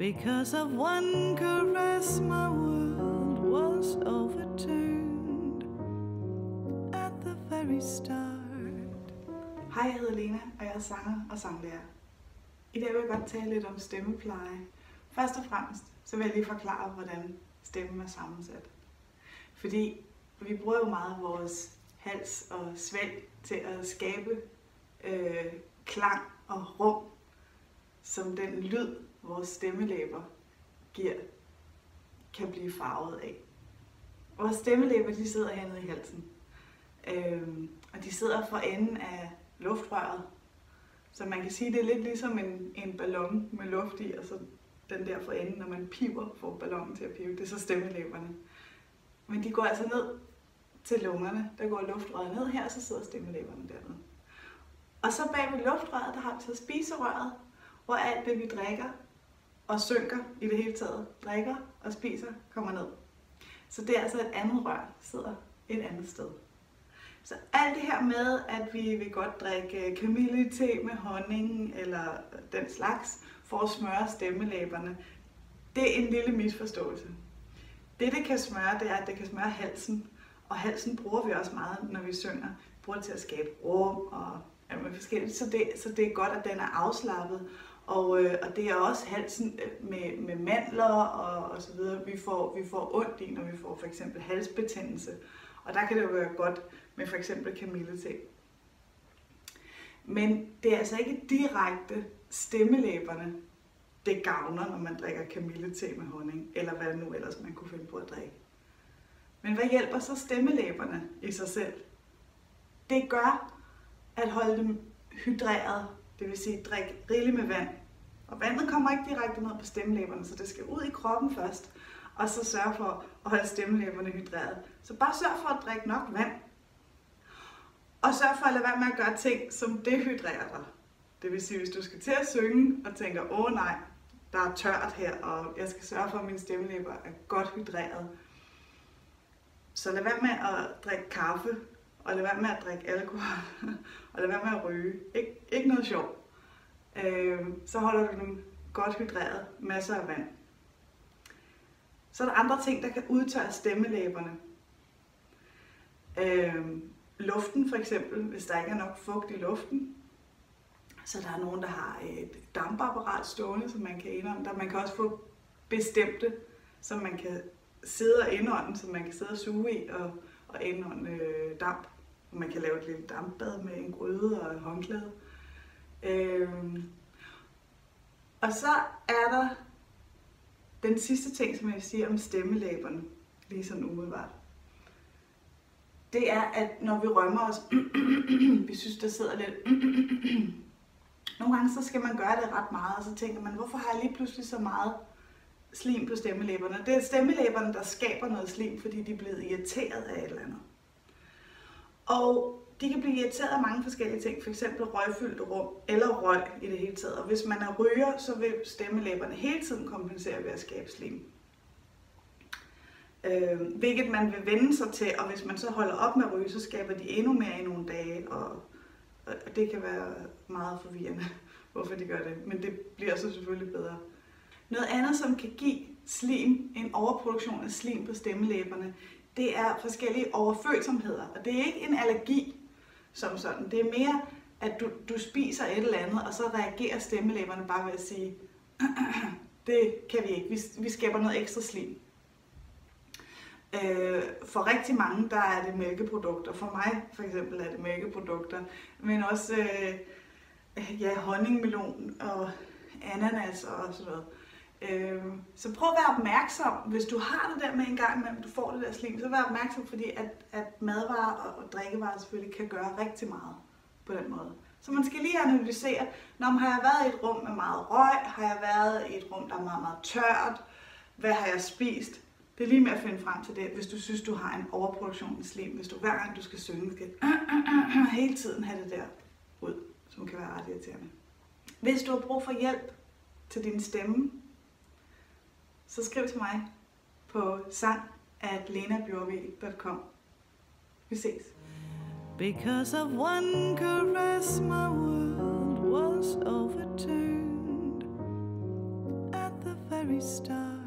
Because of one caress, my world was overturned at the very start. Hej, jeg hedder Lena, og jeg er sanger og sanglærer. I dag vil jeg godt tale lidt om stemmepleje. Først og fremmest så vil jeg lige forklare, hvordan stemmen er sammensat. Fordi vi bruger jo meget vores hals og svælg til at skabe klang og rum, som den lyd, vores stemmelæber giver, kan blive farvet af. Vores stemmelæber, de sidder hernede i halsen. Og de sidder for enden af luftrøret. Så man kan sige, det er lidt ligesom en ballon med luft i, og så den der for enden, når man piver, får ballonen til at pive. Det er så stemmelæberne. Men de går altså ned til lungerne. Der går luftrøret ned her, og så sidder stemmelæberne dernede. Og så bag ved luftrøret, der har vi så spiserøret, hvor alt det, vi drikker og synker i det hele taget, drikker og spiser, kommer ned. Så det er altså et andet rør, der sidder et andet sted. Så alt det her med, at vi vil godt drikke kamillete med honning eller den slags, for at smøre stemmelæberne, det er en lille misforståelse. Det kan smøre, det er, at det kan smøre halsen, og halsen bruger vi også meget, når vi synger. Vi bruger det til at skabe rum og forskelligt, så det er godt, at den er afslappet. Og det er også halsen med mandler og så videre, vi får ondt i, når vi får for eksempel halsbetændelse. Og der kan det jo være godt med for eksempel kamillete. Men det er altså ikke direkte stemmelæberne, det gavner, når man drikker kamillete med honning, eller hvad nu ellers man kunne finde på at drikke. Men hvad hjælper så stemmelæberne i sig selv? Det gør at holde dem hydreret, det vil sige drikke rigeligt med vand. Og vandet kommer ikke direkte ned på stemmelæberne, så det skal ud i kroppen først, og så sørge for at holde stemmelæberne hydreret. Så bare sørg for at drikke nok vand. Og sørg for at lade være med at gøre ting, som dehydrerer dig. Det vil sige, hvis du skal til at synge og tænker, åh nej, der er tørt her, og jeg skal sørge for, at mine stemmelæber er godt hydreret. Så lad være med at drikke kaffe, og lad være med at drikke alkohol, og lad være med at ryge. Ikke noget sjovt. Så holder du dem godt hydreret, masser af vand. Så er der andre ting, der kan udtørre stemmelæberne. Luften for eksempel, hvis der ikke er nok fugt i luften. Så der er nogen, der har et dampapparat stående, som man kan indånde. Man kan også få bestemte, som man kan sidde og indånde, som man kan sidde og suge i og indånde damp. Man kan lave et lille dampbad med en gryde og et håndklæde. Og så er der den sidste ting, som jeg vil sige om stemmelæberne, lige sådan umiddelbart. Det er, at når vi rømmer os, vi synes, der sidder lidt. Nogle gange så skal man gøre det ret meget, og så tænker man, hvorfor har jeg lige pludselig så meget slim på stemmelæberne? Det er stemmelæberne, der skaber noget slim, fordi de er blevet irriteret af et eller andet. Og de kan blive irriteret af mange forskellige ting, f.eks. røgfyldte rum eller røg i det hele taget. Og hvis man er ryger, så vil stemmelæberne hele tiden kompensere ved at skabe slim. Hvilket man vil vende sig til, og hvis man så holder op med at ryge, så skaber de endnu mere i nogle dage, og det kan være meget forvirrende, hvorfor de gør det. Men det bliver så selvfølgelig bedre. Noget andet, som kan give slim, en overproduktion af slim på stemmelæberne, det er forskellige overfølsomheder, og det er ikke en allergi som sådan. Det er mere, at du spiser et eller andet, og så reagerer stemmelæberne bare ved at sige, det kan vi ikke, vi skaber noget ekstra slim. For rigtig mange, der er det mælkeprodukter. For mig for eksempel er det mælkeprodukter, men også honningmelon og ananas og sådan noget. Så prøv at være opmærksom, hvis du har det der med en gang imellem, du får det der slim, så vær opmærksom, fordi at madvarer og drikkevarer selvfølgelig kan gøre rigtig meget på den måde. Så man skal lige analysere, har jeg været i et rum med meget røg, har jeg været i et rum, der er meget, meget tørt, hvad har jeg spist? Det er lige med at finde frem til det, hvis du synes, du har en overproduktion af slim, hvis du hver gang du skal synge, skal hele tiden have det der ud, som kan være ret irriterende. Hvis du har brug for hjælp til din stemme, så skriv til mig på sang@lenabjorvig.com. Vi ses. Because of one caress, my world was overturned at the very start.